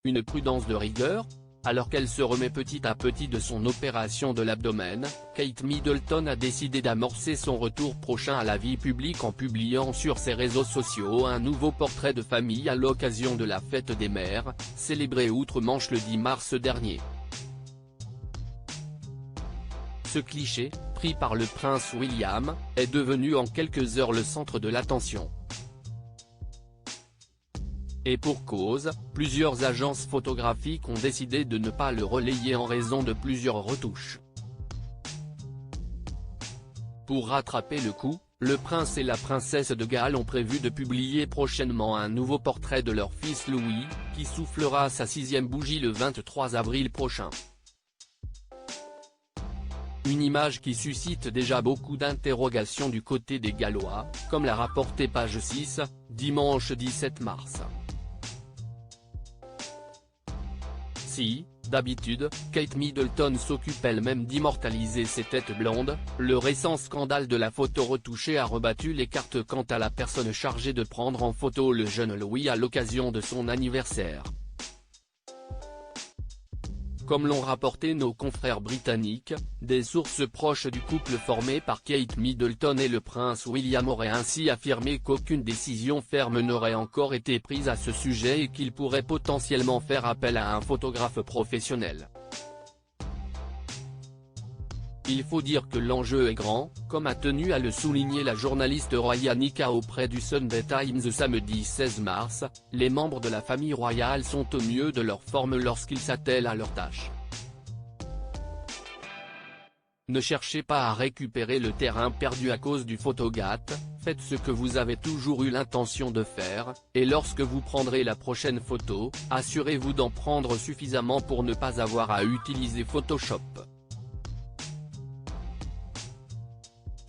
une prudence de rigueur. Alors qu'elle se remet petit à petit de son opération de l'abdomen, Kate Middleton a décidé d'amorcer son retour prochain à la vie publique en publiant sur ses réseaux sociaux un nouveau portrait de famille à l'occasion de la fête des mères, célébrée outre-Manche le 10 mars dernier. Ce cliché, pris par le prince William, est devenu en quelques heures le centre de l'attention. Et pour cause, plusieurs agences photographiques ont décidé de ne pas le relayer en raison de plusieurs retouches. Pour rattraper le coup, le prince et la princesse de Galles ont prévu de publier prochainement un nouveau portrait de leur fils Louis, qui soufflera sa 6e bougie le 23 avril prochain. Une image qui suscite déjà beaucoup d'interrogations du côté des Gallois, comme l'a rapporté Page 6, dimanche 17 mars. Si, d'habitude, Kate Middleton s'occupe elle-même d'immortaliser ses têtes blondes, le récent scandale de la photo retouchée a rebattu les cartes quant à la personne chargée de prendre en photo le jeune Louis à l'occasion de son anniversaire. Comme l'ont rapporté nos confrères britanniques, des sources proches du couple formé par Kate Middleton et le prince William auraient ainsi affirmé qu'aucune décision ferme n'aurait encore été prise à ce sujet et qu'ils pourraient potentiellement faire appel à un photographe professionnel. Il faut dire que l'enjeu est grand, comme a tenu à le souligner la journaliste Roya Nika auprès du Sunday Times samedi 16 mars, les membres de la famille royale sont au mieux de leur forme lorsqu'ils s'attellent à leur tâche. Ne cherchez pas à récupérer le terrain perdu à cause du photogate, faites ce que vous avez toujours eu l'intention de faire, et lorsque vous prendrez la prochaine photo, assurez-vous d'en prendre suffisamment pour ne pas avoir à utiliser Photoshop.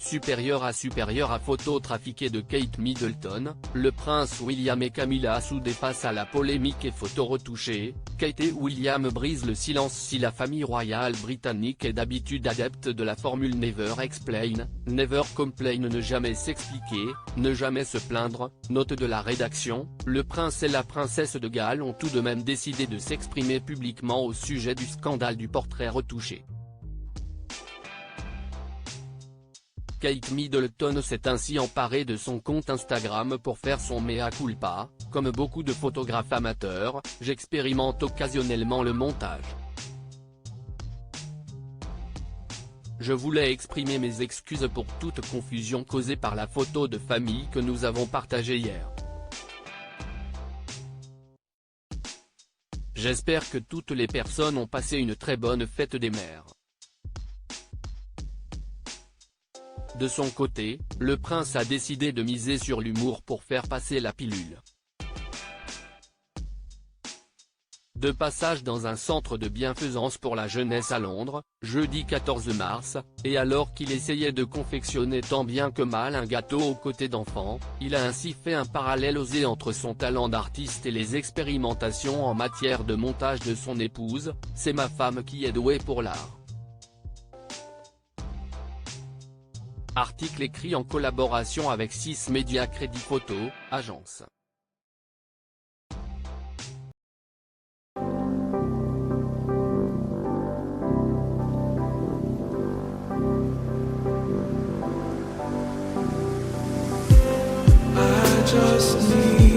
Supérieur à photo trafiquée de Kate Middleton, le prince William et Camilla soudés face à la polémique et photo retouchée, Kate et William brisent le silence. Si la famille royale britannique est d'habitude adepte de la formule Never explain, never complain, ne jamais s'expliquer, ne jamais se plaindre, note de la rédaction, le prince et la princesse de Galles ont tout de même décidé de s'exprimer publiquement au sujet du scandale du portrait retouché. Kate Middleton s'est ainsi emparée de son compte Instagram pour faire son mea culpa. Comme beaucoup de photographes amateurs, j'expérimente occasionnellement le montage. Je voulais exprimer mes excuses pour toute confusion causée par la photo de famille que nous avons partagée hier. J'espère que toutes les personnes ont passé une très bonne fête des mères. De son côté, le prince a décidé de miser sur l'humour pour faire passer la pilule. De passage dans un centre de bienfaisance pour la jeunesse à Londres, jeudi 14 mars, et alors qu'il essayait de confectionner tant bien que mal un gâteau aux côtés d'enfants, il a ainsi fait un parallèle osé entre son talent d'artiste et les expérimentations en matière de montage de son épouse. C'est ma femme qui est douée pour l'art. Article écrit en collaboration avec 6 Médias Crédit Photo, agence. I just need